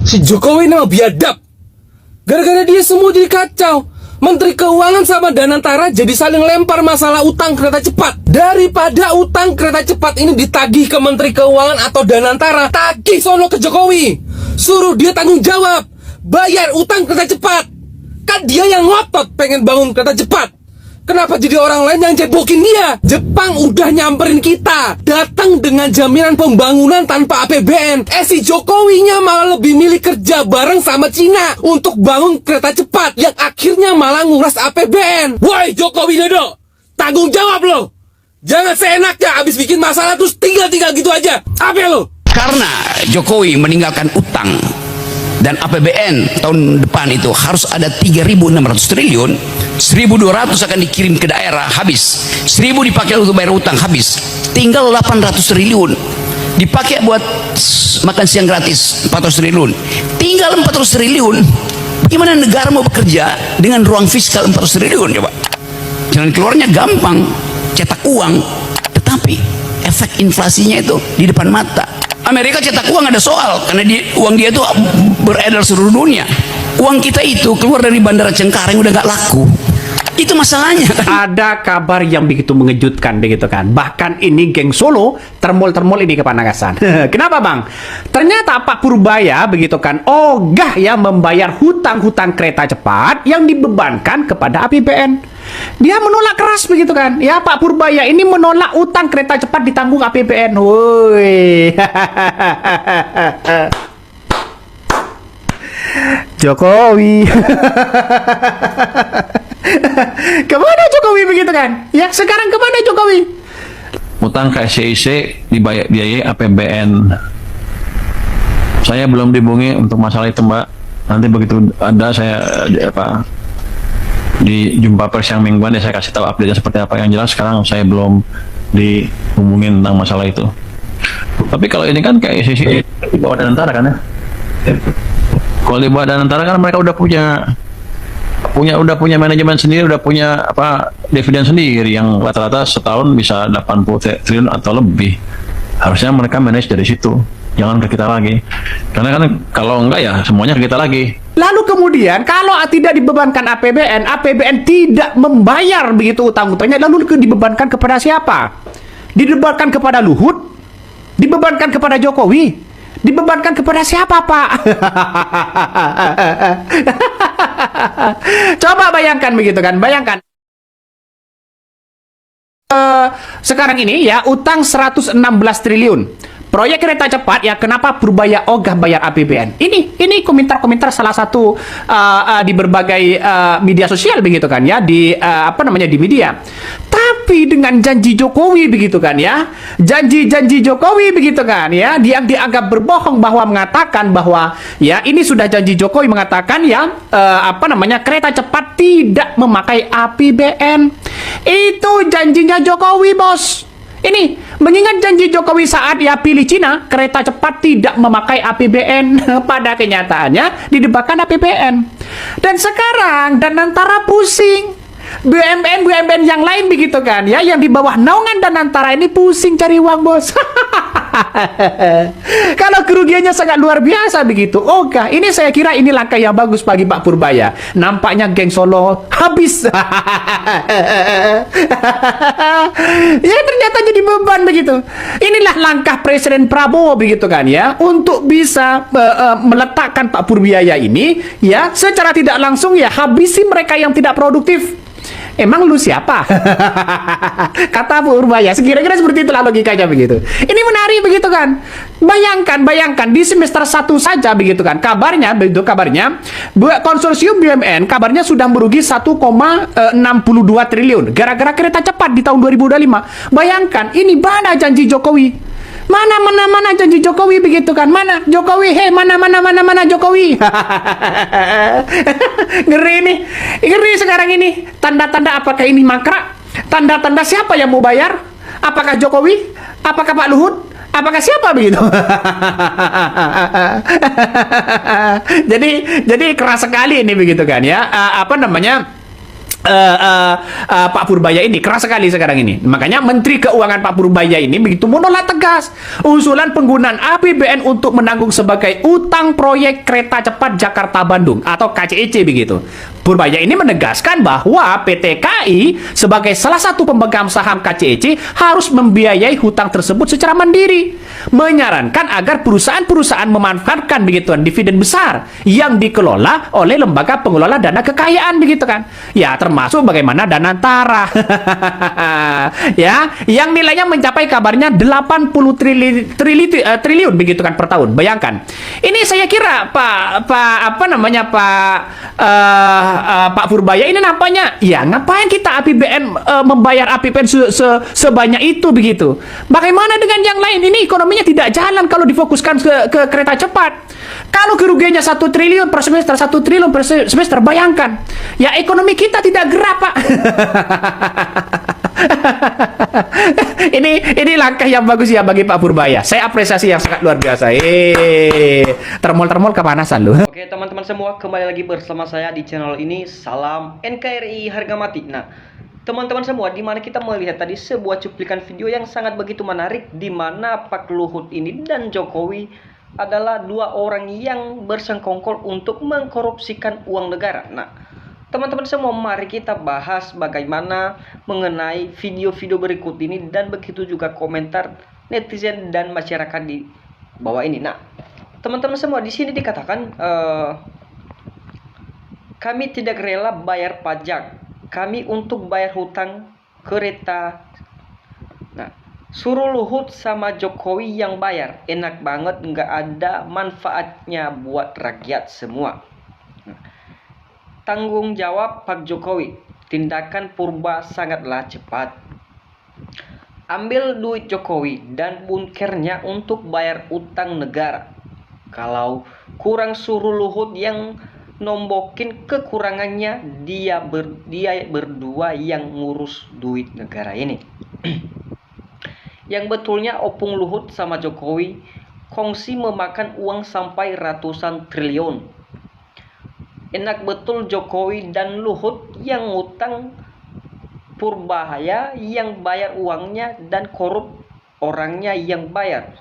Si Jokowi memang biadab. Gara-gara dia semua jadi kacau. Menteri Keuangan sama Danantara jadi saling lempar masalah utang kereta cepat. Daripada utang kereta cepat ini ditagih ke Menteri Keuangan atau Danantara, tagih sono ke Jokowi. Suruh dia tanggung jawab, bayar utang kereta cepat. Kan dia yang ngotot pengen bangun kereta cepat. Kenapa jadi orang lain yang cebokin dia? Jepang udah nyamperin kita, datang dengan jaminan pembangunan tanpa APBN. Si Jokowinya malah lebih milih kerja bareng sama Cina untuk bangun kereta cepat, yang akhirnya malah nguras APBN. Woi Jokowi Dodo, tanggung jawab lo. Jangan seenaknya abis bikin masalah terus tinggal-tinggal gitu aja. Apa lo? Karena Jokowi meninggalkan utang dan APBN tahun depan itu harus ada 3.600 triliun, 1.200 akan dikirim ke daerah, habis. 1.000 dipakai untuk bayar utang, habis. Tinggal 800 triliun dipakai buat makan siang gratis, 400 triliun. Tinggal 400 triliun. Bagaimana negara mau bekerja dengan ruang fiskal 400 triliun coba? Jalan keluarnya gampang, cetak uang, tetapi efek inflasinya itu di depan mata. Amerika cetak uang ada soal, karena uang dia itu beredar seluruh dunia. Uang kita itu keluar dari Bandara Cengkareng udah gak laku. Itu masalahnya. Ada kabar yang begitu mengejutkan begitu kan. Bahkan ini geng Solo termol-termol ini kepanasan. Kenapa bang? Ternyata Pak Purbaya begitu kan ogah ya membayar hutang-hutang kereta cepat yang dibebankan kepada APBN. Dia menolak keras begitu kan. Ya Pak Purbaya ini menolak utang kereta cepat ditanggung APBN. Woi. Jokowi. Kemana Jokowi begitu kan? Ya sekarang kemana Jokowi? Utang ke SCIC dibayar biaya APBN. Saya belum dihubungi untuk masalah itu Mbak. Nanti begitu ada saya di jumpa pers yang mingguan ya saya kasih tahu update-nya seperti apa. Yang jelas sekarang saya belum dihubungin tentang masalah itu. Tapi kalau ini kan kayak SCIC di bawah Danantara kan ya. Kalau di bawah Danantara kan mereka udah punya manajemen sendiri, udah punya dividen sendiri yang rata-rata setahun bisa 80 triliun atau lebih. Harusnya mereka manage dari situ, jangan ke kita lagi. Karena kan kalau enggak ya semuanya ke kita lagi. Lalu kemudian kalau tidak dibebankan APBN, APBN tidak membayar begitu utang-utangnya, lalu dibebankan kepada siapa? Dibebankan kepada Luhut? Dibebankan kepada Jokowi? Dibebankan kepada siapa Pak? Coba bayangkan begitu kan, bayangkan. Sekarang ini ya utang 116 triliun. Proyek kereta cepat ya kenapa Purbaya ogah bayar APBN? Ini komentar-komentar salah satu di berbagai media sosial begitu kan ya, di di media. Tapi dengan janji Jokowi begitu kan ya, janji Jokowi begitu kan ya, dia dianggap berbohong bahwa mengatakan bahwa ya ini sudah janji Jokowi mengatakan ya kereta cepat tidak memakai APBN. Itu janjinya Jokowi bos. Ini mengingat janji Jokowi saat ya pilih Cina, kereta cepat tidak memakai APBN. Pada kenyataannya didebakan APBN. Dan sekarang Danantara pusing. BUMN yang lain begitu kan ya, yang di bawah naungan Danantara ini pusing cari uang bos. Kalau kerugiannya sangat luar biasa begitu. Oke, ini saya kira ini langkah yang bagus bagi Pak Purbaya. Nampaknya geng Solo habis. Ya ternyata jadi beban begitu. Inilah langkah Presiden Prabowo begitu kan ya, untuk bisa meletakkan Pak Purbaya ini ya secara tidak langsung ya habisi mereka yang tidak produktif. Emang lu siapa? Kata Purbaya. Kira-kira seperti itulah logikanya begitu. Ini menarik begitu kan. Bayangkan di semester 1 saja begitu kan. Kabarnya konsorsium BUMN kabarnya sudah merugi 1,62 triliun gara-gara kereta cepat di tahun 2025. Bayangkan ini mana janji Jokowi? Mana janji Jokowi begitu kan? Mana Jokowi? Mana Jokowi? Ngeri nih. Ngeri sekarang ini. Tanda-tanda apakah ini mangkrak? Tanda-tanda siapa yang mau bayar? Apakah Jokowi? Apakah Pak Luhut? Apakah siapa begitu? Jadi keras sekali ini begitu kan ya. Pak Purbaya ini keras sekali sekarang ini. Makanya Menteri Keuangan Pak Purbaya ini begitu menolak tegas usulan penggunaan APBN untuk menanggung sebagai utang proyek kereta cepat Jakarta Bandung atau KCEC begitu. Purbaya ini menegaskan bahwa PT KAI sebagai salah satu pemegang saham KCEC harus membiayai hutang tersebut secara mandiri. Menyarankan agar perusahaan-perusahaan memanfaatkan begituan dividen besar yang dikelola oleh lembaga pengelola dana kekayaan begitu kan. Ya, termasuk bagaimana Danantara. Ya, yang nilainya mencapai kabarnya 80 triliun begitu kan per tahun. Bayangkan. Ini saya kira Pak Purbaya ini nampaknya ya ngapain kita APBN membayar APBN sebanyak itu begitu. Bagaimana dengan yang lain? Ini ekonominya tidak jalan kalau difokuskan ke kereta cepat. Kalau kerugiannya 1 triliun per semester, 1 triliun per semester, bayangkan. Ya ekonomi kita tidak gerak, Pak. ini langkah yang bagus ya bagi Pak Purbaya. Saya apresiasi yang sangat luar biasa. Termol kepanasan loh. Oke teman-teman semua, kembali lagi bersama saya di channel ini. Salam NKRI harga mati. Nah, teman-teman semua, dimana kita melihat tadi sebuah cuplikan video yang sangat begitu menarik, di mana Pak Luhut ini dan Jokowi adalah dua orang yang bersengkongkol untuk mengkorupsikan uang negara. Nah, teman-teman semua, mari kita bahas bagaimana mengenai video-video berikut ini dan begitu juga komentar netizen dan masyarakat di bawah ini. Nah, teman-teman semua, di sini dikatakan kami tidak rela bayar pajak, kami untuk bayar hutang kereta. Nah, suruh Luhut sama Jokowi yang bayar, enak banget, nggak ada manfaatnya buat rakyat semua. Nah, tanggung jawab Pak Jokowi, tindakan Purba sangatlah cepat. Ambil duit Jokowi dan bunkernya untuk bayar utang negara. Kalau kurang suruh Luhut yang nombokin kekurangannya, dia berdua yang ngurus duit negara ini. Yang betulnya opung Luhut sama Jokowi kongsi memakan uang sampai ratusan triliun. Enak betul Jokowi dan Luhut yang ngutang, Purbaya yang bayar uangnya, dan korup orangnya yang bayar.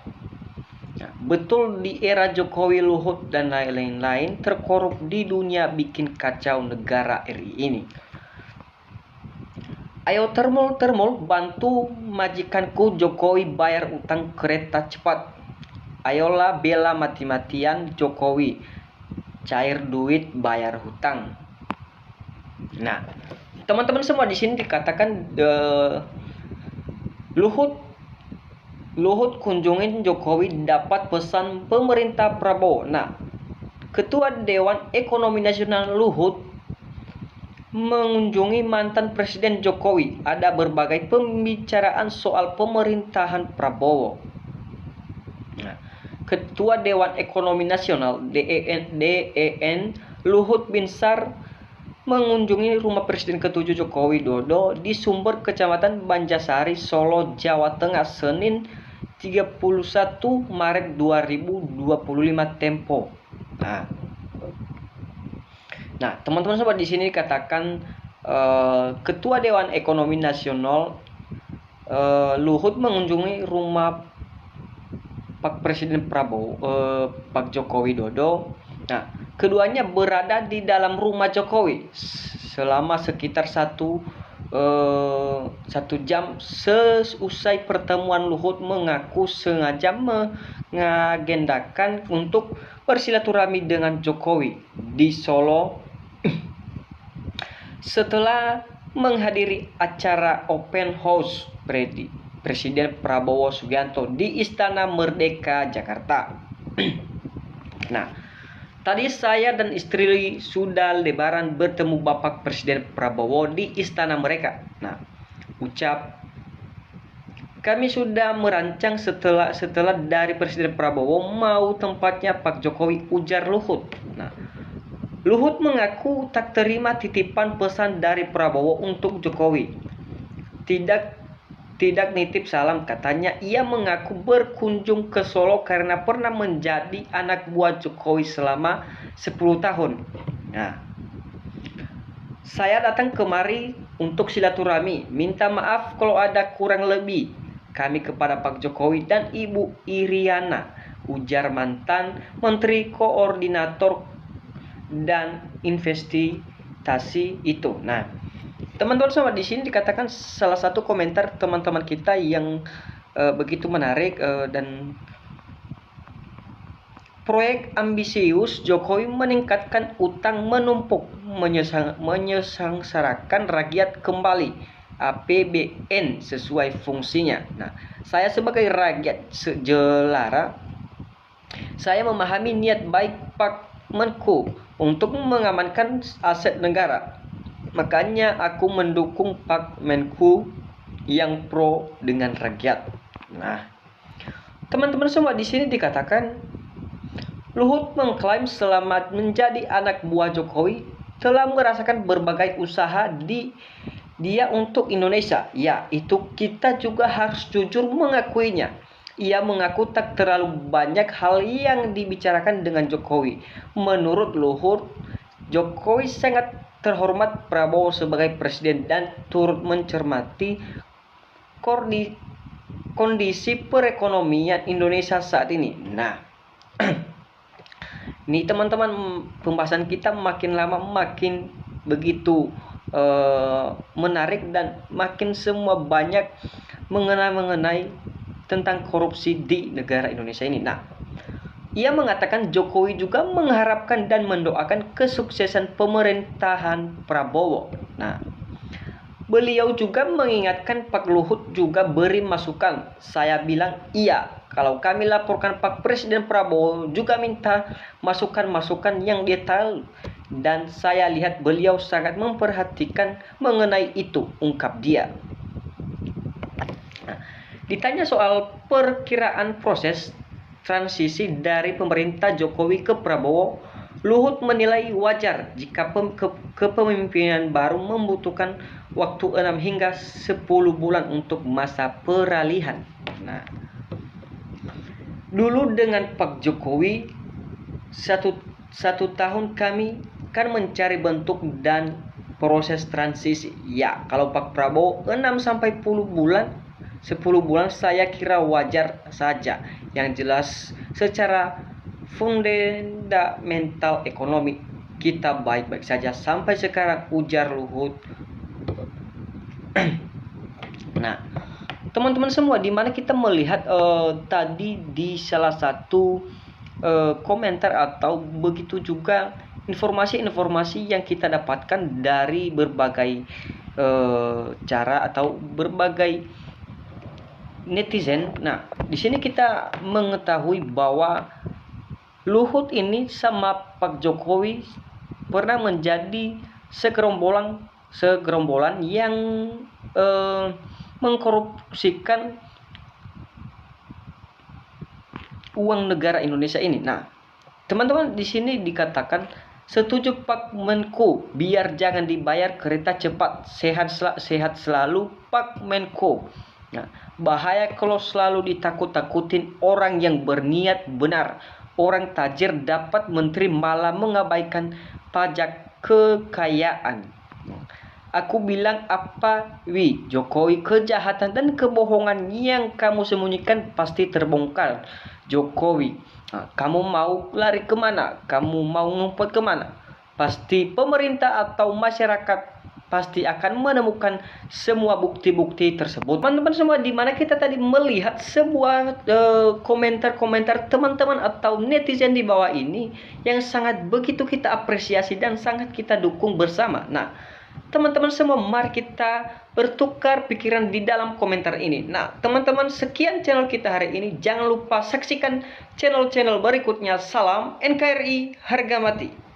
Nah, betul di era Jokowi, Luhut dan lain-lain terkorup di dunia bikin kacau negara RI ini. Ayo termol bantu majikanku Jokowi bayar utang kereta cepat. Ayolah bela mati-matian Jokowi, cair duit bayar hutang. Nah, teman-teman semua, di sini dikatakan Luhut kunjungin Jokowi dapat pesan pemerintah Prabowo. Nah, Ketua Dewan Ekonomi Nasional Luhut mengunjungi mantan Presiden Jokowi. Ada berbagai pembicaraan soal pemerintahan Prabowo. Nah, Ketua Dewan Ekonomi Nasional DEN Luhut Binsar mengunjungi rumah Presiden ke-7 Joko Widodo di Sumber, Kecamatan Banjarsari, Solo, Jawa Tengah, Senin 31 Maret 2025 Tempo. Nah, teman-teman sobat, di sini dikatakan Ketua Dewan Ekonomi Nasional Luhut mengunjungi rumah Pak Presiden Prabowo, Pak Joko Widodo. Nah, keduanya berada di dalam rumah Jokowi selama sekitar satu jam. Seusai pertemuan, Luhut mengaku sengaja mengagendakan untuk bersilaturahmi dengan Jokowi di Solo setelah menghadiri acara open house Presiden Prabowo Subianto di Istana Merdeka, Jakarta. Nah, tadi saya dan istri sudah lebaran bertemu Bapak Presiden Prabowo di istana mereka. Nah, ucap kami sudah merancang setelah dari Presiden Prabowo mau tempatnya Pak Jokowi, ujar Luhut. Nah, Luhut mengaku tak terima titipan pesan dari Prabowo untuk Jokowi. Tidak nitip salam, katanya. Ia mengaku berkunjung ke Solo karena pernah menjadi anak buah Jokowi selama 10 tahun. Nah, Saya datang kemari untuk silaturahmi, minta maaf kalau ada kurang lebih kami kepada Pak Jokowi dan Ibu Iriana, ujar mantan Menteri Koordinator dan Investasi itu. Nah, teman-teman semua, di sini dikatakan salah satu komentar teman-teman kita yang begitu menarik, dan proyek ambisius Jokowi meningkatkan utang menumpuk, menyengsarakan rakyat kembali. APBN sesuai fungsinya. Nah, saya sebagai rakyat sejelara, saya memahami niat baik Pak Menko untuk mengamankan aset negara. Makanya aku mendukung Pak Menko yang pro dengan rakyat. Nah, teman-teman semua, di sini dikatakan Luhut mengklaim selama menjadi anak buah Jokowi telah merasakan berbagai usaha dia untuk Indonesia. Ya, itu kita juga harus jujur mengakuinya. Ia mengaku tak terlalu banyak hal yang dibicarakan dengan Jokowi. Menurut Luhut, Jokowi sangat terhormat Prabowo sebagai presiden dan turut mencermati kondisi perekonomian Indonesia saat ini. Nah, ini teman-teman, pembahasan kita makin lama makin begitu menarik dan makin semua banyak mengenai tentang korupsi di negara Indonesia ini. Nah, ia mengatakan Jokowi juga mengharapkan dan mendoakan kesuksesan pemerintahan Prabowo. Nah, beliau juga mengingatkan Pak Luhut juga beri masukan. Saya bilang iya, kalau kami laporkan Pak Presiden Prabowo juga minta masukan-masukan yang detail. Dan saya lihat beliau sangat memperhatikan mengenai itu, ungkap dia. Nah, ditanya soal perkiraan proses transisi dari pemerintah Jokowi ke Prabowo, Luhut menilai wajar jika kepemimpinan baru membutuhkan waktu 6 hingga 10 bulan untuk masa peralihan. Nah, dulu dengan Pak Jokowi satu tahun kami kan mencari bentuk dan proses transisi. Ya, kalau Pak Prabowo 6 sampai 10 bulan saya kira wajar saja. Yang jelas secara fundamental ekonomi kita baik-baik saja sampai sekarang, ujar Luhut. Nah, teman-teman semua, di mana kita melihat tadi di salah satu komentar atau begitu juga informasi-informasi yang kita dapatkan dari berbagai cara atau berbagai netizen. Nah, di sini kita mengetahui bahwa Luhut ini sama Pak Jokowi pernah menjadi segerombolan yang mengkorupsikan uang negara Indonesia ini. Nah, teman-teman, di sini dikatakan setuju Pak Menko biar jangan dibayar kereta cepat, sehat selalu Pak Menko. Nah, bahaya kalau selalu ditakut-takutin orang yang berniat benar. Orang tajir dapat menteri malah mengabaikan pajak kekayaan. Aku bilang apa, Jokowi, kejahatan dan kebohongan yang kamu sembunyikan pasti terbongkar. Jokowi, kamu mau lari kemana? Kamu mau ngumpet kemana? Pasti pemerintah atau masyarakat pasti akan menemukan semua bukti-bukti tersebut. Teman-teman semua, di mana kita tadi melihat sebuah komentar-komentar teman-teman atau netizen di bawah ini yang sangat begitu kita apresiasi dan sangat kita dukung bersama. Nah, teman-teman semua, mari kita bertukar pikiran di dalam komentar ini. Nah, teman-teman, sekian channel kita hari ini. Jangan lupa saksikan channel-channel berikutnya. Salam NKRI, harga mati.